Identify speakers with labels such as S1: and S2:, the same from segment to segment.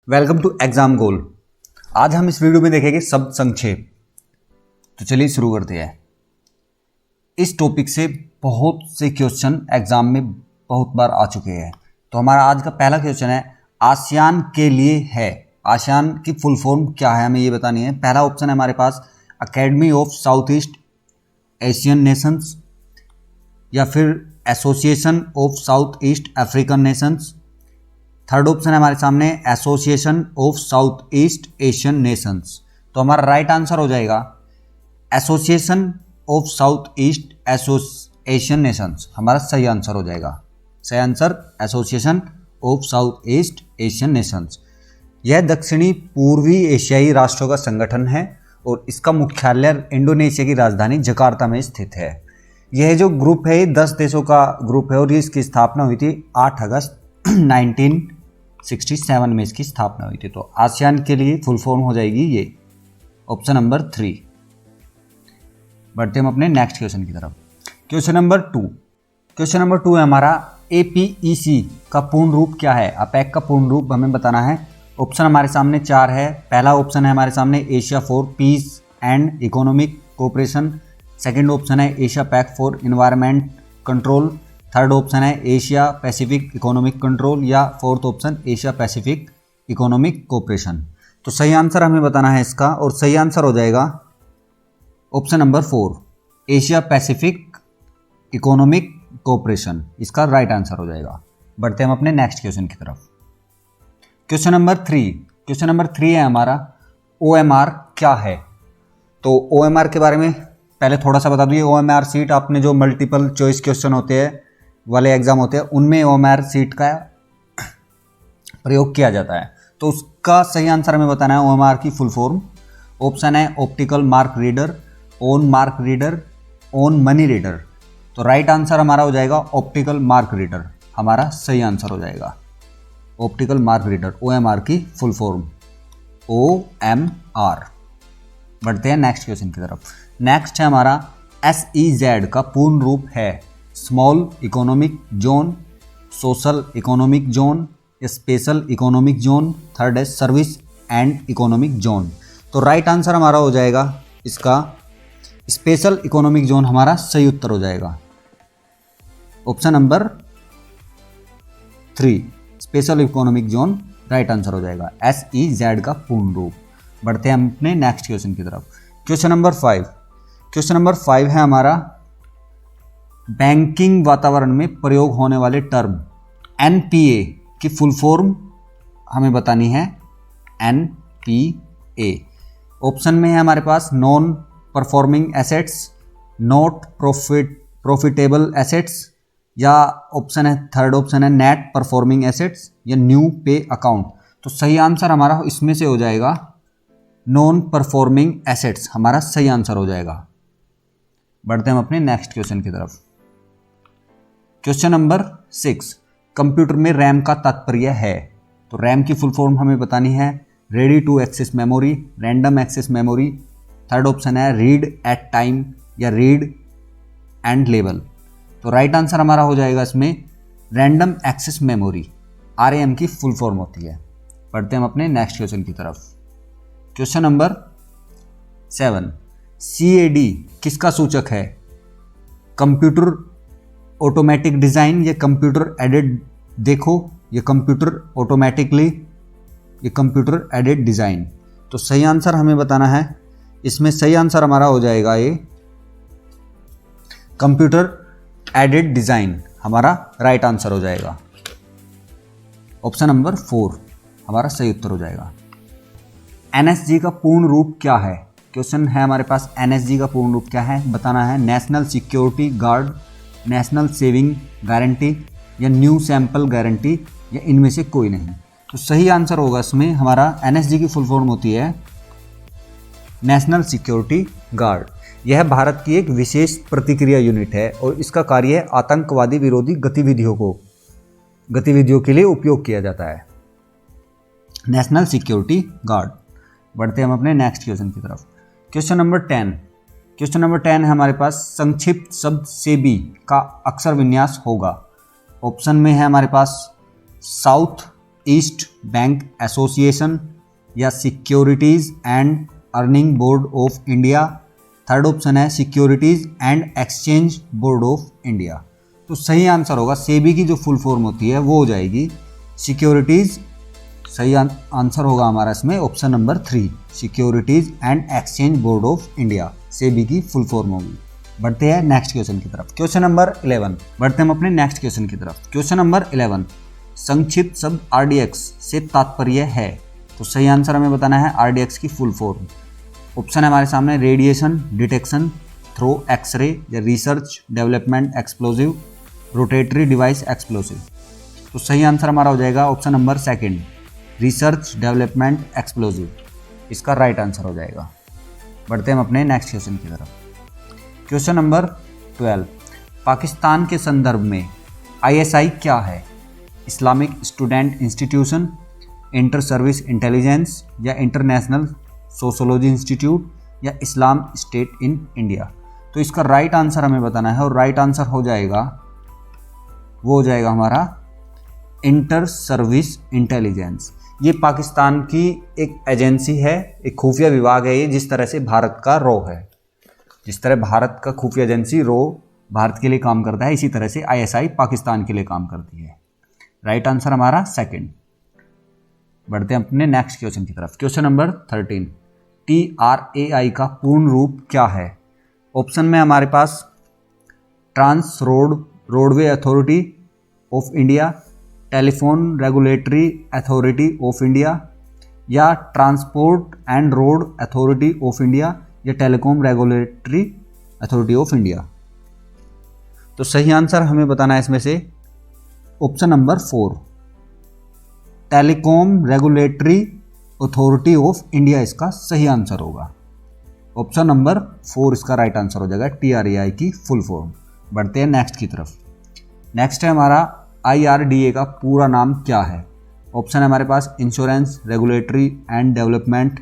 S1: Welcome to exam गोल। आज हम इस वीडियो में देखेंगे शब्द संक्षेप। तो चलिए शुरू करते हैं। इस टॉपिक से बहुत से क्वेश्चन एग्जाम में बहुत बार आ चुके हैं। तो हमारा आज का पहला क्वेश्चन है, आसियान के लिए है। आसियान की फुल फॉर्म क्या है, हमें ये बतानी है। पहला ऑप्शन है हमारे पास academy of south east Asian nations, या फिर association of south east African nations. Third option है हमारे सामने association of south east Asian nations. तो हमारा राइट आंसर हो जाएगा association of south east Asian nations. हमारा सही आंसर हो जाएगा। सही answer association of south east Asian nations. यह दक्षिणी पूर्वी एशियाई राष्ट्रों का संगठन है और इसका मुख्यालय इंडोनेशिया की राजधानी जकार्ता में स्थित है। यह जो ग्रुप है 10 देशों का ग्रुप है और इसकी स्थापना हुई थी 8 अगस्त 1967 में इसकी स्थापना हुई थी। तो आसियान के लिए फुल फॉर्म हो जाएगी ये ऑप्शन नंबर 3। बढ़ते हम अपने नेक्स्ट क्वेश्चन की तरफ। Question number 2। क्वेश्चन नंबर 2 है हमारा APEC का पूर्ण रूप क्या है। अपेक का पूर्ण रूप हमें बताना है। ऑप्शन हमारे सामने 4 है। पहला ऑप्शन है हमारे सामने Asia for peace and economic cooperation. Second option है Asia pack for environment control. Third option है एशिया पैसिफिक इकोनॉमिक कंट्रोल, या fourth option Asia pacific economic cooperation. तो सही आंसर हमें बताना है इसका, और सही आंसर हो जाएगा option number 4 Asia pacific economic cooperation. इसका राइट आंसर हो जाएगा। बढ़ते हम अपने नेक्स्ट क्वेश्चन की तरफ। Question number 3। क्वेश्चन नंबर 3 है हमारा OMR क्या है। तो OMR के बारे में पहले थोड़ा सा बता दूँ। ये OMR सीट आपने जो मल्टीपल चॉइस क्वेश्चन होते हैं वाले एग्जाम होते हैं उनमें OMR सीट का प्रयोग किया जाता है। तो उसका सही आंसर हमें बताना है OMR की फुल फॉर्म। ऑप्शन है optical mark reader, on mark reader, on money reader. तो राइट आंसर हमारा हो जाएगा ऑप्टिकल मार्क रीडर। हमारा सही आंसर हो जाएगा ऑप्टिकल मार्क रीडर। OMR की फुल फॉर्म OMR। बढ़ते हैं नेक्स्ट क्वेश्चन की तरफ। नेक्स्ट है हमारा SEZ का पूर्ण रूप है small economic zone, social economic zone, special economic zone. Third है सर्विस एंड इकोनॉमिक जोन। तो राइट आंसर हमारा हो जाएगा इसका स्पेशल इकोनॉमिक जोन। हमारा सही उत्तर हो जाएगा option number 3 special economic zone right answer हो जाएगा SEZ का पूर्ण रूप। बढ़ते हैं हम अपने नेक्स्ट क्वेश्चन की तरफ। Question number 5। क्वेश्चन नंबर 5 है हमारा बैंकिंग वातावरण में प्रयोग होने वाले टर्म NPA की फुल फॉर्म हमें बतानी है NPA। ऑप्शन में है हमारे पास non performing assets, not profitable assets, या ऑप्शन है थर्ड ऑप्शन है नेट परफॉर्मिंग एसेट्स, या न्यू पे अकाउंट। तो सही आंसर हमारा इसमें से हो जाएगा नॉन परफॉर्मिंग एसेट्स। हमारा सही आंसर हो जाएगा। बढ़ते हम अपने नेक्स्ट क्वेश्चन की तरफ। Question number 6। कंप्यूटर में रैम का तात्पर्य है। तो रैम की फुल फॉर्म हमें बतानी है ready to access memory, random access memory. Third option है रीड एट टाइम, या रीड एंड लेबल। तो राइट आंसर हमारा हो जाएगा इसमें रैंडम एक्सेस मेमोरी। RAM की फुल फॉर्म होती है। बढ़ते हम अपने नेक्स्ट क्वेश्चन की तरफ। Question number 7। CAD किसका सूचक है। कंप्यूटर ऑटोमेटिक डिज़ाइन, या कंप्यूटर एडेड देखो, या कंप्यूटर ऑटोमेटिकली, या कंप्यूटर एडेड डिज़ाइन। तो सही आंसर हमें बताना है। इसमें सही आंसर हमारा हो जाएगा ये कंप्यूटर एडेड डिज़ाइन। हमारा राइट आंसर हो जाएगा ऑप्शन नंबर 4। हमारा सही उत्तर हो जाएगा। NSG का पूर्ण रूप क्या है। क्वेश्चन है हमारे पास NSG का पूर्ण रूप क्या है बताना है। National security guard, national saving guarantee, या न्यू सैंपल गारंटी, या इनमें से कोई नहीं। तो सही आंसर होगा इसमें हमारा NSG की फुल फॉर्म होती है नेशनल सिक्योरिटी गार्ड। यह भारत की एक विशेष प्रतिक्रिया यूनिट है और इसका कार्य आतंकवादी विरोधी गतिविधियों के लिए उपयोग किया जाता है। National security guard. बढ़ते हम अपने नेक्स्ट क्वेश्चन की तरफ। Question number 10। क्वेश्चन नंबर 10 है हमारे पास संक्षिप्त शब्द सेबी का अक्षर विन्यास होगा। ऑप्शन में है हमारे पास साउथ ईस्ट बैंक एसोसिएशन या securities and earning board of India. Third option है securities and exchange board of India. तो सही आंसर होगा सेबी की जो फुल फॉर्म होती है वो हो जाएगी सिक्योरिटीज़। सही आंसर होगा हमारा इसमें option number 3, securities and exchange board of India, SEBI की फुल फॉर्म होगी। बढ़ते हैं नेक्स्ट क्वेश्चन की तरफ। क्वेश्चन नंबर 11, बढ़ते हैं अपने नेक्स्ट क्वेश्चन की तरफ। क्वेश्चन नंबर 11, संक्षिप्त शब्द RDX से तात्पर्य है। तो सही आंसर हमें बताना है RDX की फुल फॉर्म। ऑप्शन है हमारे सामने रेडिएशन डिटेक्शन थ्रो एक्सरे या research development explosive rotatory device explosive. तो सही आंसर हमारा हो जाएगा option number 2, research development explosive, इसका राइट आंसर हो जाएगा। बढ़ते हैं हम अपने नेक्स्ट क्वेश्चन की तरफ। क्वेश्चन नंबर 12, पाकिस्तान के संदर्भ में ISI क्या है? Islamic student institution, inter service intelligence या इंटरनेशनल सोशोलॉजी इंस्टीट्यूट या इस्लाम स्टेट इन इंडिया। तो इसका राइट आंसर हमें बताना है और राइट आंसर हो जाएगा, वो हो जाएगा हमारा इंटर सर्विस इंटेलिजेंस। ये पाकिस्तान की एक एजेंसी है, एक खुफिया विभाग है ये, जिस तरह से भारत का रॉ है। जिस तरह भारत का खुफिया एजेंसी रॉ भारत के लिए काम करता है, इसी तरह से ISI पाकिस्तान के लिए काम करती है। राइट आंसर हमारा 2। बढ़ते हैं अपने नेक्स्ट क्वेश्चन की तरफ। क्वेश्चन नंबर 13, TRAI का पूर्ण रूप क्या है? ऑप्शन में हमारे पास trans roadway authority of India, telephone regulatory authority of India या transport and road authority of India या telecom regulatory authority of India. तो सही आंसर हमें बताना है इसमें से option number 4, telecom regulatory authority of India इसका सही आंसर होगा। ऑप्शन नंबर 4 इसका राइट आंसर हो जाएगा TRAI की फुल फॉर्म। बढ़ते हैं नेक्स्ट की तरफ। नेक्स्ट है हमारा IRDA का पूरा नाम क्या है? ऑप्शन है हमारे पास insurance regulatory and development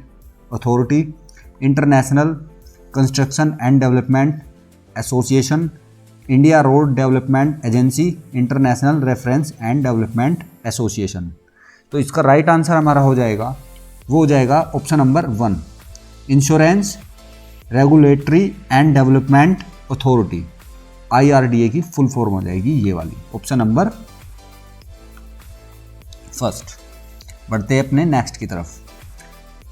S1: authority, international construction and development association, India road development agency, international reference and development association. तो इसका राइट आंसर हमारा हो जाएगा, वो हो जाएगा option number 1, insurance regulatory and development authority. IRDA की फुल फॉर्म हो जाएगी ये वाली, ऑप्शन नंबर 1। बढ़ते हैं अपने नेक्स्ट की तरफ।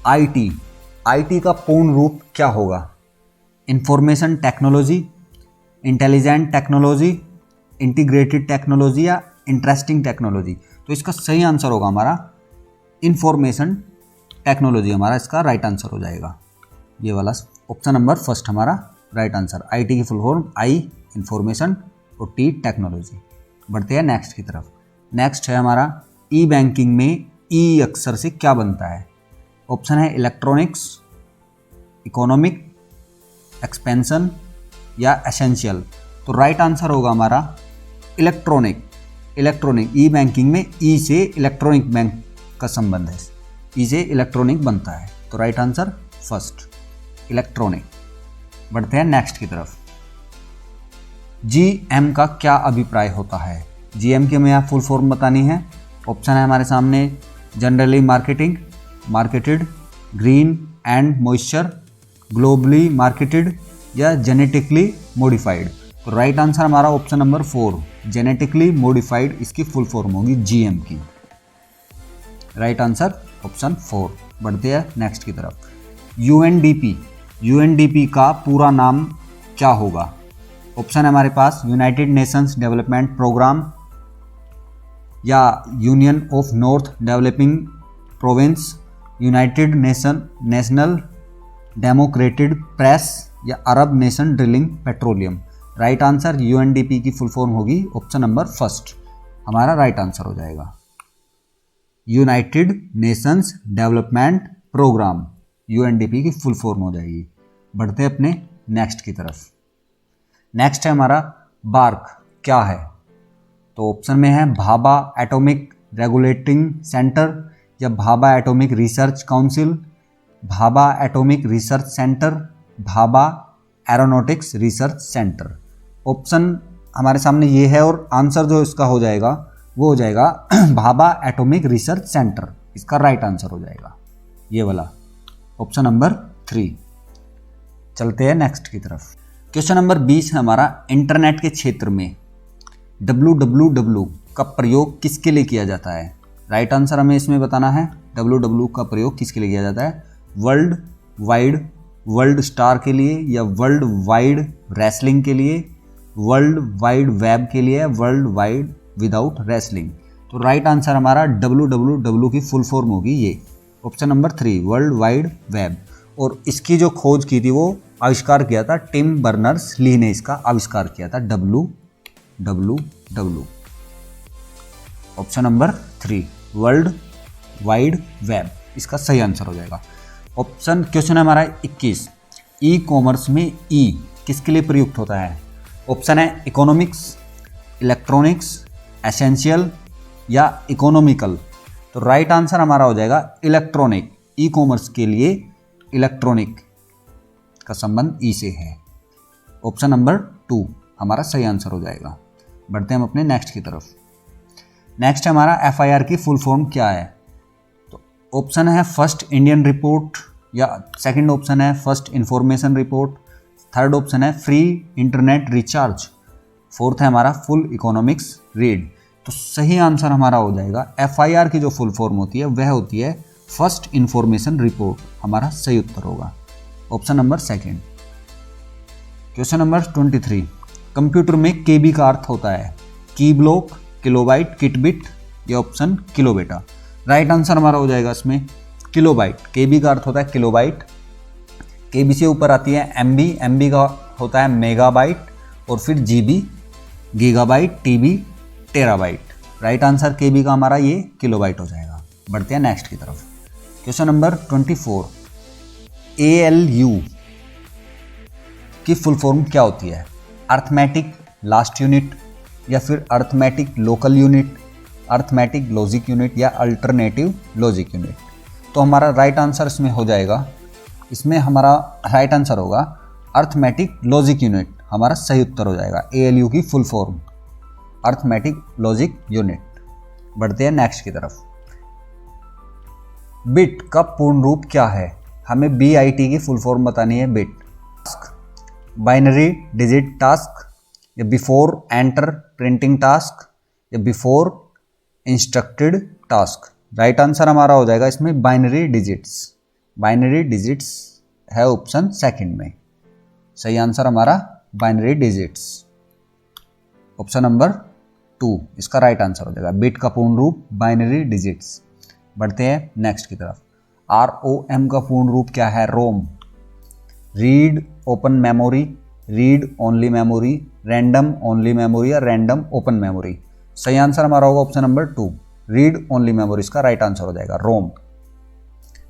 S1: IT का पूर्ण रूप क्या होगा? Information technology, intelligent technology, integrated technology या इंटरेस्टिंग टेक्नोलॉजी। तो इसका सही आंसर होगा हमारा इंफॉर्मेशन टेक्नोलॉजी, हमारा इसका राइट आंसर हो जाएगा। ये वाला ऑप्शन नंबर 1 हमारा राइट आंसर। IT की फुल फॉर्म I इंफॉर्मेशन और T टेक्नोलॉजी। बढ़ते हैं नेक्स्ट की तरफ। नेक्स्ट है हमारा ई बैंकिंग में E अक्षर से क्या बनता है? ऑप्शन है इलेक्ट्रॉनिक्स, इकोनॉमिक, एक्सपेंशन या एसेंशियल। तो राइट आंसर होगा हमारा इलेक्ट्रॉनिक। ई बैंकिंग में ई से इलेक्ट्रॉनिक बैंक का संबंध है, ई से इलेक्ट्रॉनिक बनता है। तो राइट आंसर 1 इलेक्ट्रॉनिक। बढ़ते हैं नेक्स्ट की तरफ। GM का क्या अभिप्राय होता है? GM की हमें यहाँ फुल फॉर्म बतानी है। ऑप्शन है हमारे सामने generally marketed, green and moisture, globally marketed या जेनेटिकली मॉडिफाइड। तो राइट आंसर हमारा ऑप्शन नंबर 4 जेनेटिकली मॉडिफाइड, इसकी फुल फॉर्म होगी GM की। Right answer option 4। बढ़ते हैं नेक्स्ट की तरफ। UNDP का पूरा नाम क्या होगा? ऑप्शन है हमारे पास यूनाइटेड नेशंस डेवलपमेंट प्रोग्राम या union of north developing province, united national democratic press या Arab nation drilling petroleum. Right answer UNDP की फुल फॉर्म होगी ऑप्शन नंबर 1 हमारा राइट आंसर हो जाएगा। United nations development programme UNDP की full form हो जाएगी। बढ़ते हैं अपने नेक्स्ट की तरफ। नेक्स्ट है हमारा बार्क क्या है? तो ऑप्शन में है भाभा एटॉमिक रेगुलेटिंग सेंटर या Bhabha atomic research council, Bhabha atomic research centre, Bhabha aeronautics research centre. Option हमारे सामने ये है और आंसर जो इसका हो जाएगा वो हो जाएगा भाभा एटॉमिक रिसर्च सेंटर, इसका राइट आंसर हो जाएगा ये वाला ऑप्शन नंबर 3। चलते हैं नेक्स्ट की तरफ। क्वेश्चन नंबर 20 है हमारा, इंटरनेट के क्षेत्र में www का प्रयोग किसके लिए किया जाता है? राइट आंसर हमें इसमें बताना है। www का प्रयोग किसके लिए किया जाता है? वर्ल्ड वाइड, वर्ल्ड स्टार के लिए, या वर्ल्ड वाइड रेसलिंग के लिए, वर्ल्ड वाइड वेब के लिए, वर्ल्ड वाइड विदाउट रेसलिंग। तो राइट आंसर हमारा www की फुल फॉर्म होगी ये option number 3 world wide web. और इसकी जो खोज की थी वो आविष्कार किया था टिम बर्नर्स ली ने, इसका आविष्कार किया था www। Option number 3 world wide web इसका सही आंसर हो जाएगा। क्वेश्चन है हमारा 21, ई कॉमर्स में ई किसके लिए प्रयुक्त होता है? ऑप्शन है इकोनॉमिक्स, इलेक्ट्रॉनिक्स, एसेंशियल या इकोनॉमिकल। तो राइट आंसर हमारा हो जाएगा इलेक्ट्रॉनिक। ई कॉमर्स के लिए इलेक्ट्रॉनिक का संबंध ई से है। ऑप्शन नंबर 2 हमारा सही आंसर हो जाएगा। बढ़ते हैं हम अपने नेक्स्ट की तरफ। नेक्स्ट हमारा FIR की फुल फॉर्म क्या है? तो ऑप्शन है फर्स्ट इंडियन रिपोर्ट, या सेकंड ऑप्शन है first information report, third option है फ्री इंटरनेट रिचार्ज, फोर्थ है हमारा फुल इकोनॉमिक्स रीड। तो सही आंसर हमारा हो जाएगा FIR की जो फुल फॉर्म होती है वह होती है फर्स्ट इंफॉर्मेशन रिपोर्ट, हमारा सही उत्तर होगा option number 2। Question number 23, computer में KB का अर्थ होता है की ब्लॉक, किलोबाइट, किटबिट या ऑप्शन किलोबेटा। राइट आंसर हमारा हो जाएगा इसमें किलोबाइट। KB का अर्थ होता है किलोबाइट, KB से ऊपर आती है MB, MB का होता है मेगाबाइट, और फिर GB gigabyte, TB terabyte. Right answer KB का हमारा ये किलोबाइट हो जाएगा। बढ़ते हैं नेक्स्ट की तरफ। क्वेश्चन नंबर 24, ALU की फुल फॉर्म क्या होती है? अर्थमेटिक लास्ट यूनिट, या फिर arithmetic local unit, arithmetic logic unit या अल्टरनेटिव लॉजिक यूनिट। तो हमारा राइट आंसर इसमें हो जाएगा, इसमें हमारा राइट आंसर होगा अर्थमेटिक लॉजिक यूनिट, हमारा सही उत्तर हो जाएगा। ALU की full form arithmetic logic unit. बढ़ते हैं नेक्स्ट की तरफ। बिट का पूर्ण रूप क्या है? हमें BIT की फुल फॉर्म बतानी है। बिट बाइनरी डिजिट टास्क, या बिफोर एंटर प्रिंटिंग टास्क, या before instructed task. Right answer हमारा हो जाएगा इसमें बाइनरी डिजिट्स। बाइनरी डिजिट्स है ऑप्शन 2 में। सही आंसर हमारा बाइनरी डिजिट्स ऑप्शन नंबर 2 इसका राइट आंसर हो जाएगा। बिट का पूर्ण रूप बाइनरी डिजिट्स। बढ़ते हैं नेक्स्ट की तरफ। ROM का पूर्ण रूप क्या है? ROM, read open memory, read only memory, random only memory या रैंडम ओपन मेमोरी। सही आंसर हमारा होगा option number 2 read only memory, इसका राइट आंसर हो जाएगा रोम।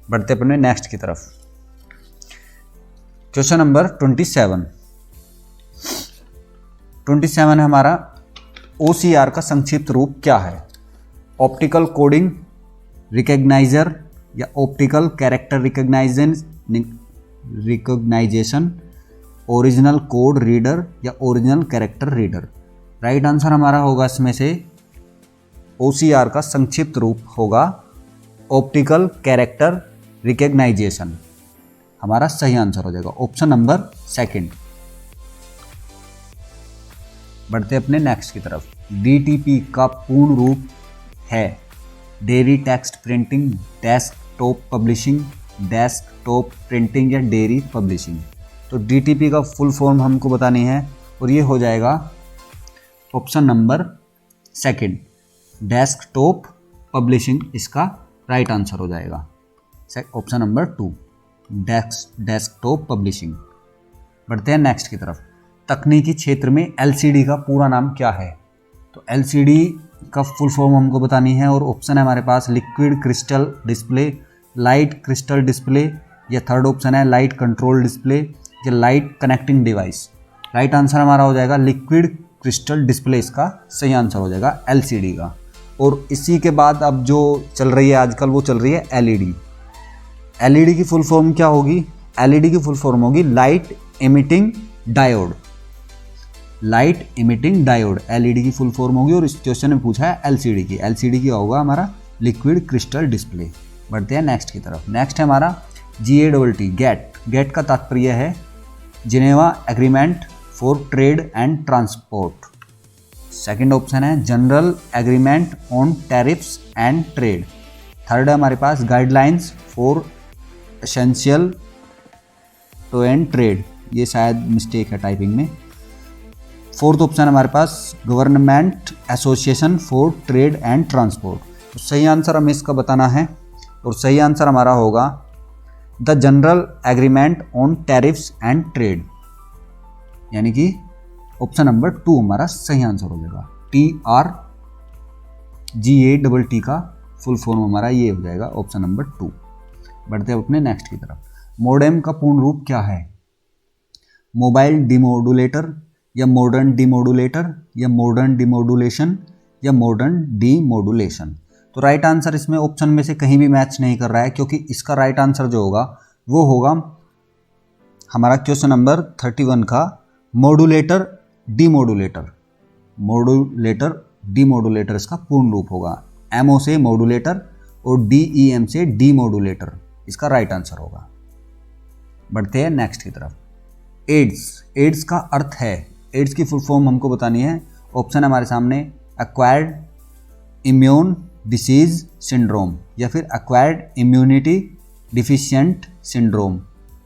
S1: बढ़ते अपने नेक्स्ट की तरफ। क्वेश्चन नंबर 27 है हमारा, OCR का संक्षिप्त रूप क्या है? ऑप्टिकल कोडिंग रिकग्नाइजर, या optical character recognition, original code reader या original character reader. Right answer हमारा होगा इसमें से OCR का संक्षिप्त रूप होगा ऑप्टिकल कैरेक्टर रिकग्नाइजेशन, हमारा सही आंसर हो जाएगा ऑप्शन नंबर 2। बढ़ते अपने नेक्स्ट की तरफ। DTP का पूर्ण रूप है dairy text printing, desktop publishing, desktop printing या डेयरी पब्लिशिंग। तो DTP का फुल फॉर्म हमको बतानी है और ये हो जाएगा ऑप्शन नंबर 2 डेस्कटॉप पब्लिशिंग, इसका राइट आंसर हो जाएगा ऑप्शन नंबर 2 डेस्कटॉप पब्लिशिंग। बढ़ते हैं नेक्स्ट की तरफ। तकनीकी क्षेत्र में LCD का पूरा नाम क्या है? तो LCD का फुल फॉर्म हमको बतानी है और ऑप्शन है हमारे पास liquid crystal display, light crystal display, या थर्ड ऑप्शन है लाइट कंट्रोल डिस्प्ले या light connecting device. Right answer हमारा हो जाएगा लिक्विड क्रिस्टल डिस्प्ले, इसका सही आंसर हो जाएगा LCD का। और इसी के बाद अब जो चल रही है आजकल वो चल रही है LED। LED की फुल फॉर्म क्या होगी? LED की फुल फॉर्म होगी light emitting diode. Light emitting diode, LED की फुल फॉर्म होगी। और इस क्वेश्चन में पूछा है एलसीडी की, एलसीडी की होगा हमारा लिक्विड क्रिस्टल डिस्प्ले। बढ़ते हैं नेक्स्ट की तरफ। नेक्स्ट है हमारा GATT, गेट। गेट का तात्पर्य है Geneva agreement for trade and transport. Second option है general agreement on tariffs and trade. Third है हमारे पास guidelines for essential to and trade, ये शायद मिस्टेक है टाइपिंग में। फोर्थ ऑप्शन हमारे पास government association for trade and transport. तो सही आंसर हमें इसका बताना है और सही आंसर हमारा होगा the general agreement on tariffs and trade, यानी कि ऑप्शन नंबर 2 हमारा सही आंसर हो जाएगा। TRGATT का फुल फॉर्म हमारा ये हो जाएगा ऑप्शन नंबर 2। बढ़ते हैं अपने नेक्स्ट की तरफ। मोडेम का पूर्ण रूप क्या है? मोबाइल डिमोडुलेटर या मॉडर्न डिमोडुलेटर या मॉडर्न डिमोडुलेशन या मॉडर्न डीमोडुलेशन। तो राइट आंसर इसमें ऑप्शन में से कहीं भी मैच नहीं कर रहा है, क्योंकि इसका राइट आंसर जो होगा वो होगा हमारा क्वेश्चन नंबर 31 का मॉडुलेटर डीमोडुलेटर। मॉडुलेटर डीमोडुलेटर इसका पूर्ण रूप होगा। MO से मॉडुलेटर और DEM से डीमोडुलेटर इसका राइट आंसर होगा। बढ़ते हैं नेक्स्ट की तरफ। एड्स, एड्स का अर्थ है, एड्स की फुल फॉर्म हमको बतानी है। ऑप्शन हमारे सामने एक्वायर्ड इम्यून डिसीज सिंड्रोम या फिर acquired immunity deficient syndrome.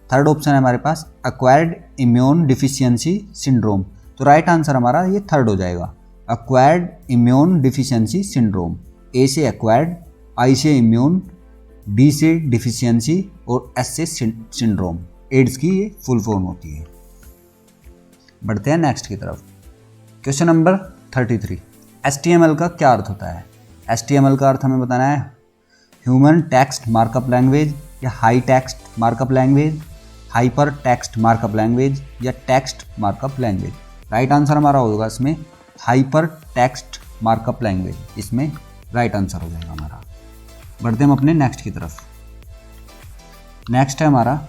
S1: Third option है हमारे पास एक्वायर्ड इम्यून डिफिशियंसी सिंड्रोम। तो राइट आंसर हमारा ये थर्ड हो जाएगा, एक्वायर्ड इम्यून डिफिशियंसी सिंड्रोम। ए से एक्वायर्ड, आई से इम्यून, डी से डिफिशियंसी और एस से सिंड्रोम। एड्स की ये फुल फॉर्म होती है। बढ़ते हैं नेक्स्ट की तरफ। क्वेश्चन नंबर 33, HTML का क्या अर्थ होता है? HTML का अर्थ हमें बताना है ह्यूमन टेक्स्ट मार्कअप लैंग्वेज या high text markup language, hyper text markup language या text markup language. Right answer हमारा होगा इसमें हाइपर टेक्स्ट मार्कअप लैंग्वेज, इसमें राइट आंसर हो जाएगा हमारा। बढ़ते हम अपने नेक्स्ट की तरफ। नेक्स्ट है हमारा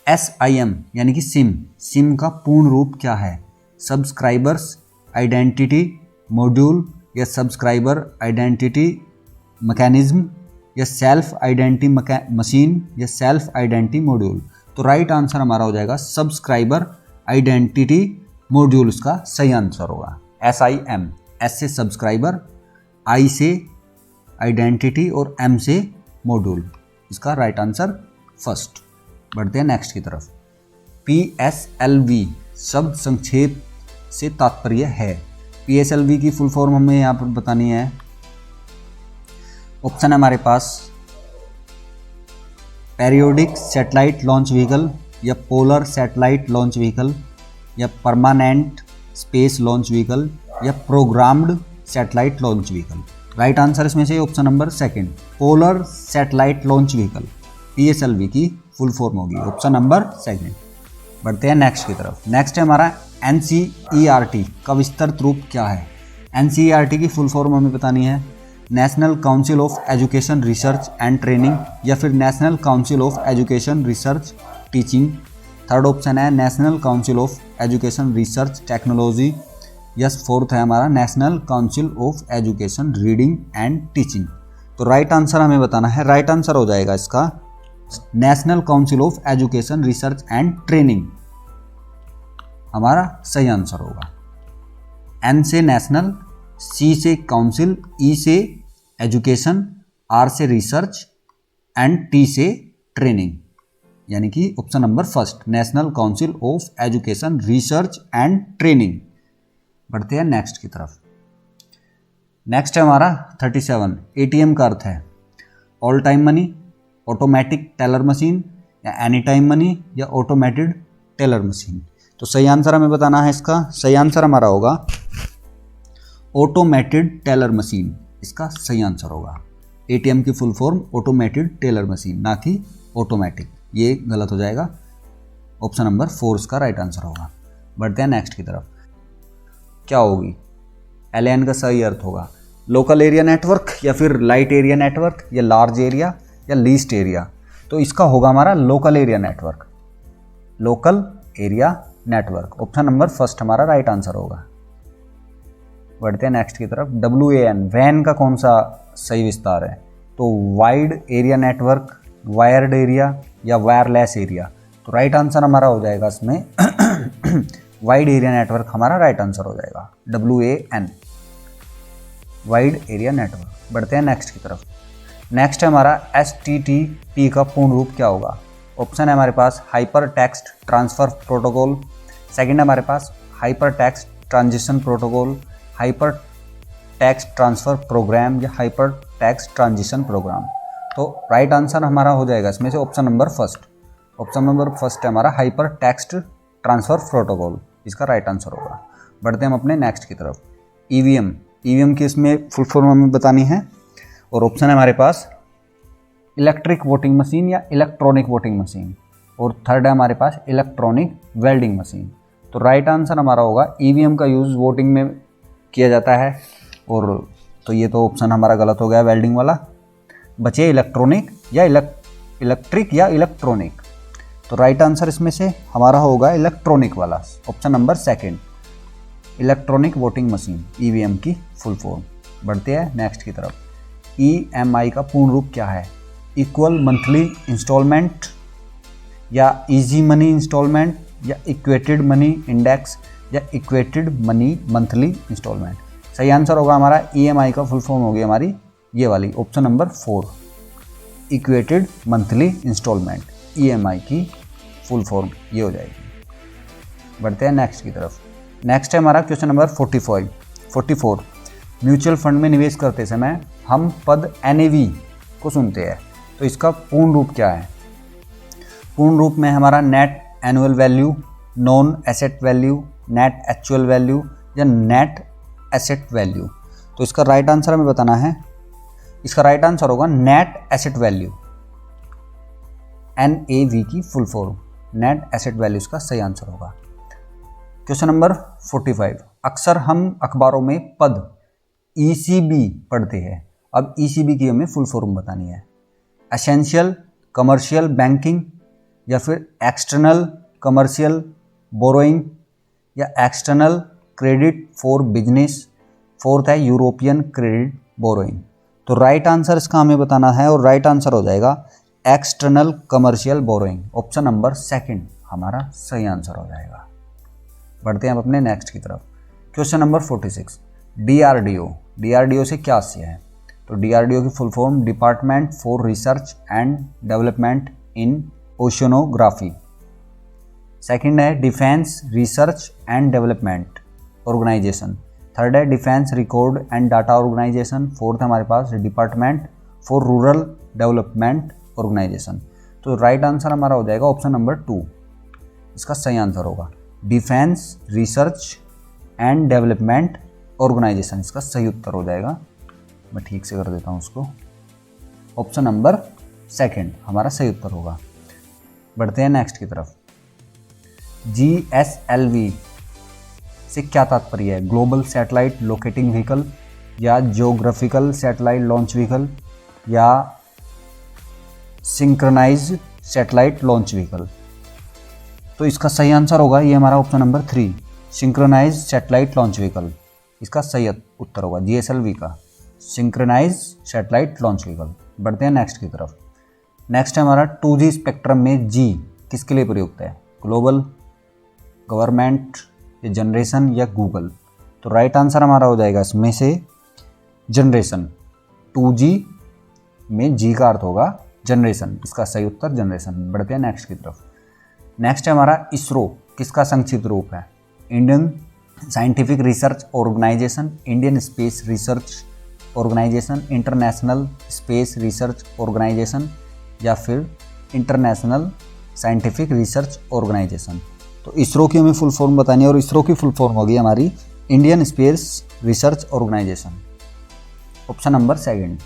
S1: SIM यानी कि सिम। सिम का पूर्ण रूप क्या है? सब्सक्राइबर्स आइडेंटिटी मॉड्यूल या सब्सक्राइबर आइडेंटिटी मैकेनिज्म या सेल्फ आइडेंटिटी मशीन या सेल्फ आइडेंटिटी मॉड्यूल। तो राइट आंसर हमारा हो जाएगा सब्सक्राइबर आइडेंटिटी मॉड्यूल, इसका सही आंसर होगा। SIM, S से सब्सक्राइबर, I से आइडेंटिटी और M से मॉड्यूल, इसका राइट आंसर फर्स्ट। बढ़ते हैं नेक्स्ट की तरफ। PSLV शब्द संक्षेप से तात्पर्य है। PSLV की फुल फॉर्म हमें यहाँ पर बतानी है। ऑप्शन है हमारे पास पेरियोडिक सैटेलाइट लॉन्च व्हीकल या पोलर सैटेलाइट लॉन्च व्हीकल या परमानेंट स्पेस लॉन्च व्हीकल या programmed satellite launch vehicle. Right answer इसमें से option number second, polar satellite launch vehicle PSLV की फुल फॉर्म होगी, ऑप्शन नंबर सेकंड। बढ़ते हैं next की तरफ। नेक्स्ट है हमारा NCERT का विस्तृत रूप क्या है? NCERT की फुल फॉर्म हमें बतानी है national council of education research and training या फिर national council of education research teaching. Third option है national council of education research technology. Yes, fourth है हमारा national council of education reading and teaching. तो right answer हमें बताना है, right answer हो जाएगा इसका national council of education research and training, हमारा सही आंसर होगा। N से नेशनल, C से काउंसिल, E से एजुकेशन, R से रिसर्च एंड T से ट्रेनिंग, यानी कि option number first national council of education research and training. बढ़ते हैं नेक्स्ट की तरफ। नेक्स्ट है हमारा 37, ATM का अर्थ है all time money, automatic teller machine या एनी टाइम मनी या ऑटोमेटेड टेलर मशीन। तो सही आंसर हमें बताना है, इसका सही आंसर हमारा होगा ऑटोमेटेड टेलर मशीन, इसका सही आंसर होगा। ATM की full form automated teller machine, ना कि ऑटोमेटिक, ये गलत हो जाएगा। ऑप्शन नंबर 4 इसका राइट आंसर होगा। बढ़ते हैं नेक्स्ट की तरफ। क्या होगी? LAN का सही अर्थ होगा लोकल एरिया नेटवर्क या फिर लाइट एरिया नेटवर्क या लार्ज एरिया या लीस्ट एरिया। तो इसका होगा हमारा local area network, local area network. Option number first हमारा राइट आंसर होगा। बढ़ते हैं नेक्स्ट की तरफ। WAN, वैन का कौन सा सही विस्तार है? तो wide area network, wired area या वायरलेस एरिया। तो राइट आंसर हमारा हो जाएगा इसमें वाइड एरिया नेटवर्क हमारा राइट आंसर हो जाएगा। WAN, wide area network. बढ़ते हैं नेक्स्ट की तरफ। नेक्स्ट है हमारा HTTP का पूर्ण रूप क्या होगा? ऑप्शन है हमारे पास hyper text transfer protocol, second है हमारे पास hyper text transition protocol, hyper text transfer program या हाइपर टेक्स्ट ट्रांजिशन प्रोग्राम। तो राइट आंसर हमारा हो जाएगा इसमें से option number first. Option number first है हमारा हाइपर टेक्स्ट ट्रांसफर प्रोटोकॉल, इसका राइट आंसर होगा। बढ़ते हैं हम अपने नेक्स्ट की तरफ। ईवीएम की इसमें फुल फॉर्म हमें बतानी है और ऑप्शन है हमारे पास इलेक्ट्रिक वोटिंग मशीन या इलेक्ट्रॉनिक वोटिंग मशीन, और थर्ड है हमारे पास इलेक्ट्रॉनिक वेल्डिंग मशीन। तो राइट आंसर हमारा होगा ईवीएम का यूज़ वोटिंग में किया जाता है, और तो ये तो ऑप्शन हमारा गलत हो गया वेल्डिंग वाला। बचे इलेक्ट्रॉनिक या इलेक्ट्रिक या इलेक्ट्रॉनिक। तो राइट आंसर इसमें से हमारा होगा इलेक्ट्रॉनिक वाला, option number second, electronic voting machine, EVM की फुल फॉर्म। बढ़ते हैं नेक्स्ट की तरफ। EMI का पूर्ण रूप क्या है? इक्वल मंथली इंस्टॉलमेंट या इजी मनी इंस्टॉलमेंट या इक्वेटेड मनी इंडेक्स या इक्वेटेड मनी मंथली इंस्टॉलमेंट। सही आंसर होगा हमारा EMI का फुल फॉर्म होगी हमारी ये वाली, option number 4, equated monthly instalment. EMI की फुल फॉर्म ये हो जाएगी। बढ़ते हैं नेक्स्ट की तरफ। नेक्स्ट है हमारा क्वेश्चन नंबर 44। म्यूचुअल फंड में निवेश करते समय हम पद NAV को सुनते हैं, तो इसका पूर्ण रूप क्या है? पूर्ण रूप में हमारा net annual value, non asset value, net actual value या नेट एसेट वैल्यू। तो इसका राइट आंसर हमें बताना है। इसका राइट आंसर होगा नेट एसेट वैल्यू, NAV की full form, net asset value इसका सही आंसर होगा। Question number 45। अक्सर हम अखबारों में पद ECB पढ़ते हैं। अब ECB की हमें फुल फॉर्म बतानी है। एसेंशियल कमर्शियल बैंकिंग या फिर एक्सटर्नल कमर्शियल बोरोइंग या external credit for business, fourth है यूरोपियन क्रेडिट बोरोइंग। तो राइट आंसर इसका हमें बताना है और राइट आंसर हो जाएगा external commercial borrowing, option number second हमारा सही आंसर हो जाएगा। बढ़ते हैं अब अपने नेक्स्ट की तरफ। Question number 46। DRDO से क्या आशय है? तो DRDO की full form department for research and development in oceanography. Second है defence research and development organisation. Third है defence record and data organisation. Fourth हमारे पास department for rural development organisation. तो राइट आंसर हमारा हो जाएगा ऑप्शन नंबर 2, इसका सही आंसर होगा defence research and development organisation, इसका सही उत्तर हो जाएगा। मैं ठीक से कर देता हूँ उसको, ऑप्शन नंबर सेकंड हमारा सही उत्तर होगा। बढ़ते हैं नेक्स्ट की तरफ। GSLV से क्या तात्पर्य है? ग्लोबल सैटेलाइट लोकेटिंग व्हीकल या जियोग्राफिकल सैटेलाइट लॉन्च व्हीकल या सिंक्रोनाइज्ड सैटेलाइट लॉन्च व्हीकल। तो इसका सही आंसर होगा ये हमारा option number 3, synchronised satellite launch vehicle, इसका सही उत्तर होगा GSLV का, सिंक्रोनाइज्ड सैटेलाइट लॉन्च व्हीकल। बढ़ते हैं नेक्स्ट की तरफ। नेक्स्ट है हमारा 2G स्पेक्ट्रम में G किसके लिए प्रयुक्त है? ग्लोबल, गवर्नमेंट, जनरेशन या गूगल। तो राइट आंसर हमारा हो जाएगा इसमें से जनरेशन। 2G में G का अर्थ होगा जनरेशन, इसका सही उत्तर जनरेशन। बढ़ते हैं नेक्स्ट की तरफ। नेक्स्ट है हमारा इसरो किसका संक्षिप्त रूप है? Indian scientific research organisation, Indian space research organisation, international space research organisation या फिर इंटरनेशनल साइंटिफिक रिसर्च ऑर्गेनाइजेशन। तो इसरो की हमें फुल फॉर्म बतानी है और इसरो की फुल फॉर्म होगी हमारी Indian space research organisation, option number second,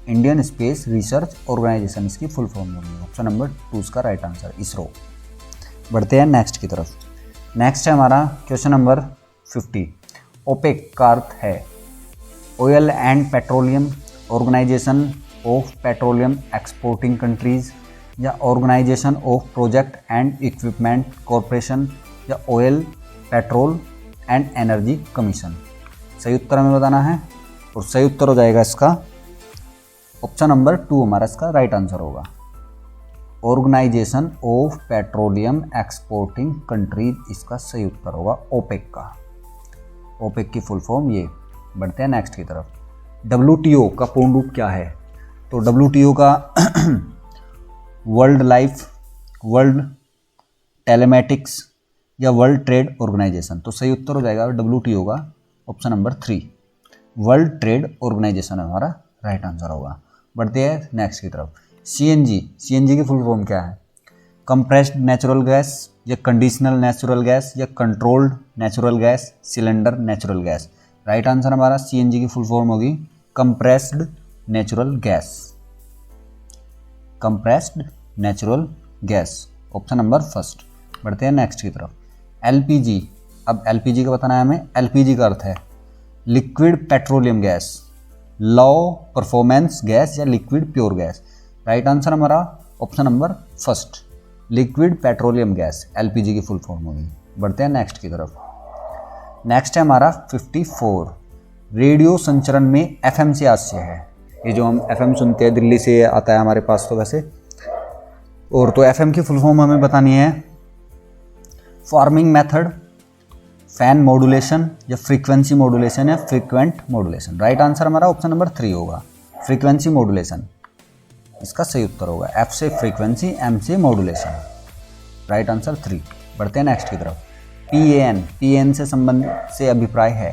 S1: Indian space research organisation इसकी फुल फॉर्म होगी, ऑप्शन नंबर 2 इसका राइट आंसर इसरो। बढ़ते हैं नेक्स्ट की तरफ। नेक्स्ट है हमारा क्वेश्चन नंबर 50। ओपेक का अर्थ है oil and petroleum, organisation of petroleum exporting countries या organisation of project and equipment corporation या oil, petrol and energy commission. सही उत्तर हमें बताना है और सही उत्तर हो जाएगा इसका ऑप्शन नंबर 2 हमारा इसका राइट आंसर होगा। Organisation of petroleum exporting countries इसका सही उत्तर होगा ओपेक का। ओपेक की फुल फॉर्म ये। बढ़ते हैं नेक्स्ट की तरफ। WTO का पूर्ण रूप क्या है? तो WTO का वर्ल्ड टेलीमेटिक्स या वर्ल्ड ट्रेड ऑर्गेनाइजेशन। तो सही उत्तर हो जाएगा WTO का option number 3 world trade organisation हमारा राइट आंसर होगा। बढ़ते हैं नेक्स्ट की तरफ। CNG की फुल फॉर्म क्या है? कंप्रेस्ड नेचुरल गैस या कंडीशनल नेचुरल गैस या controlled natural gas, cylinder natural gas. Right answer हमारा CNG की फुल फॉर्म होगी compressed natural gas. Compressed natural gas option number 1। बढ़ते हैं नेक्स्ट की तरफ। LPG। अब LPG का बताना है हमें। LPG का अर्थ है liquid petroleum gas, low performance gas या liquid pure gas. Right answer हमारा option number 1 liquid petroleum gas LPG की फुल फॉर्म होगी। बढ़ते हैं नेक्स्ट की तरफ। नेक्स्ट है हमारा 54 रेडियो संचरण में FM से आशय है। ये जो हम FM सुनते हैं दिल्ली से आता है हमारे पास तो वैसे, और तो FM की फुल फॉर्म हमें बतानी है फॉर्मिंग मेथड, फैन मॉड्यूलेशन या फ्रीक्वेंसी मॉड्यूलेशन या फ्रीक्वेंट मॉड्यूलेशन। राइट आंसर हमारा ऑप्शन नंबर 3 होगा फ्रीक्वेंसी मॉड्यूलेशन इसका सही उत्तर होगा। F से फ्रीक्वेंसी, M से मॉड्यूलेशन। Right answer 3। बढ़ते हैं नेक्स्ट की तरफ। PAN से संबंध से अभिप्राय है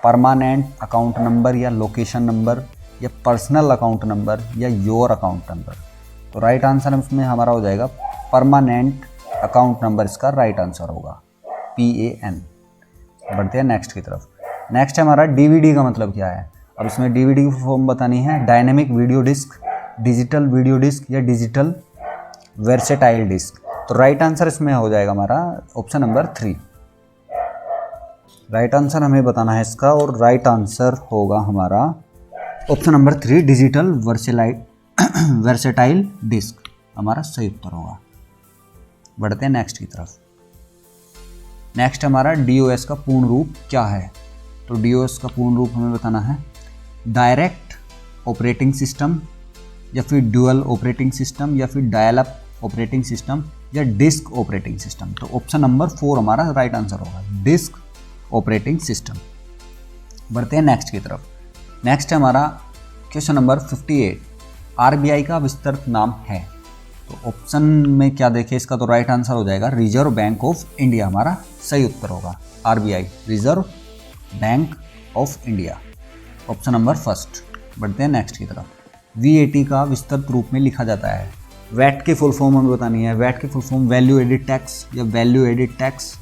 S1: परमानेंट अकाउंट नंबर या लोकेशन नंबर या पर्सनल अकाउंट नंबर या योर अकाउंट नंबर। तो राइट आंसर इसमें हमारा हो जाएगा परमानेंट अकाउंट नंबर इसका राइट आंसर होगा PAN। बढ़ते हैं नेक्स्ट की तरफ। नेक्स्ट है हमारा DVD का मतलब क्या है? अब इसमें DVD की फॉर्म बतानी है dynamic video disc, digital video disc या डिजिटल वर्सेटाइल डिस्क। तो राइट आंसर इसमें हो जाएगा हमारा ऑप्शन नंबर 3। राइट आंसर हमें बताना है इसका और राइट आंसर होगा हमारा option number 3 digital versatile disc हमारा सही उत्तर होगा। बढ़ते हैं नेक्स्ट की तरफ। नेक्स्ट हमारा DOS का पूर्ण रूप क्या है? तो DOS का पूर्ण रूप हमें बताना है डायरेक्ट ऑपरेटिंग सिस्टम या फिर ड्यूअल ऑपरेटिंग सिस्टम या फिर डायल अप ऑपरेटिंग सिस्टम या डिस्क ऑपरेटिंग सिस्टम। तो ऑप्शन नंबर 4 हमारा राइट आंसर होगा डिस्क ऑपरेटिंग सिस्टम। बढ़ते हैं नेक्स्ट की तरफ। नेक्स्ट है हमारा क्वेश्चन नंबर 58 RBI का विस्तृत नाम है। तो ऑप्शन में क्या देखें इसका? तो राइट आंसर हो जाएगा रिजर्व बैंक ऑफ इंडिया हमारा सही उत्तर होगा। RBI reserve bank of India option number 1। बढ़ते हैं नेक्स्ट की तरफ। VAT का विस्तृत रूप में लिखा जाता है। वैट की फुल फॉर्म हमें बतानी है। वैट की full form value added tax या वैल्यू एडिड टैक्स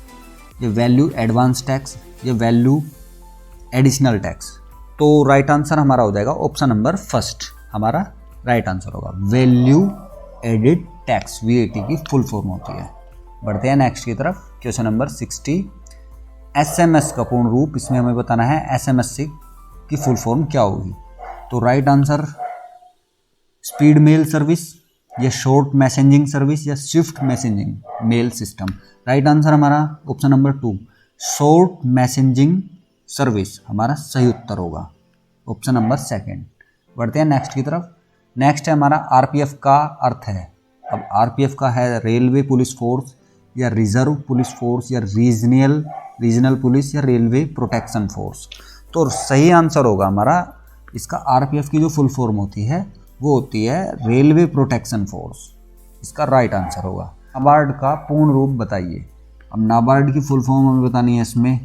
S1: या वैल्यू एडवांस टैक्स या वैल्यू एडिशनल टैक्स। तो राइट आंसर हमारा हो जाएगा ऑप्शन नंबर 1 हमारा राइट आंसर होगा वैल्यू एडिड टैक्स VAT की फुल फॉर्म होती है। बढ़ते हैं नेक्स्ट की तरफ। क्वेश्चन नंबर 60 SMS का पूर्ण रूप इसमें हमें बताना है SMS की फुल फॉर्म क्या होगी? तो right answer speed mail service या शॉर्ट मैसेजिंग सर्विस या swift messaging mail system. Right answer हमारा option number 2 short messaging service हमारा सही उत्तर होगा ऑप्शन नंबर 2। बढ़ते हैं नेक्स्ट की तरफ। नेक्स्ट है हमारा RPF का अर्थ है। अब RPF का है रेलवे पुलिस फोर्स या रिजर्व पुलिस फोर्स या रीजनल पुलिस या रेलवे प्रोटेक्शन फोर्स। तो सही आंसर होगा हमारा इसका RPF की जो फुल फॉर्म होती है वो होती है रेलवे प्रोटेक्शन फोर्स। इसका राइट आंसर होगा। नाबार्ड का पूर्ण रूप बताइए। अब नाबार्ड की फुल फॉर्म हमें बतानी है इसमें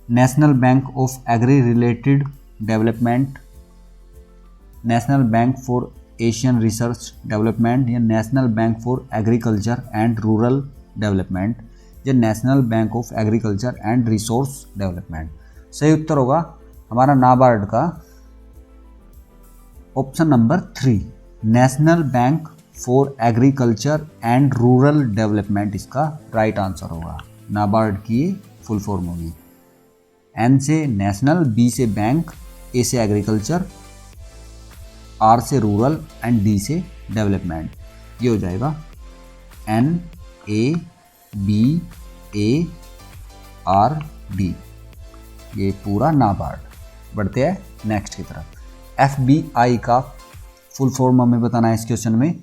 S1: national bank of agri related development, national bank for Asian research development या national bank for agriculture and rural development या national bank of agriculture and resource development. सही उत्तर होगा हमारा नाबार्ड का option number 3 national bank for agriculture and rural development इसका right answer होगा। नाबार्ड की फुल फॉर्म होगी N से नेशनल, B से बैंक, A से एग्रीकल्चर, R से रूरल एंड D से डेवलपमेंट। ये हो जाएगा NABARD ARD, ये पूरा नाबार्ड। बढ़ते हैं नेक्स्ट की तरफ। FBI का फुल फॉर्म हमें बताना है इस क्वेश्चन में।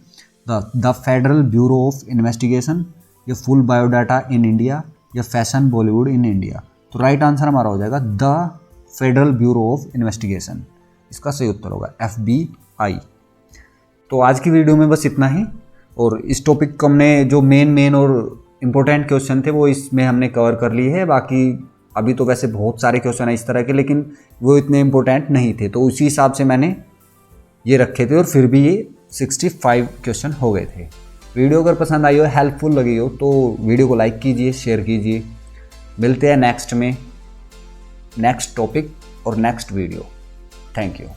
S1: The federal bureau of investigation, या फुल बायोडाटा इन इंडिया, या फैशन बॉलीवुड इन इंडिया। तो राइट आंसर हमारा हो जाएगा the federal bureau of investigation, इसका सही उत्तर होगा FBI। तो आज की वीडियो में बस इतना ही, और इस टॉपिक को हमने जो मेन और इम्पोर्टेंट क्वेश्चन थे वो इसमें हमने कवर कर लिए है। बाकी अभी तो वैसे बहुत सारे क्वेश्चन है इस तरह के, लेकिन वो इतने इम्पोर्टेंट नहीं थे, तो उसी हिसाब से मैंने ये रखे थे, और फिर भी ये 65 क्वेश्चन हो गए थे। वीडियो अगर पसंद आई हो, हेल्पफुल लगी हो, तो वीडियो को लाइक कीजिए, शेयर कीजिए। मिलते हैं नेक्स्ट में, नेक्स्ट टॉपिक और नेक्स्ट वीडियो। Thank you.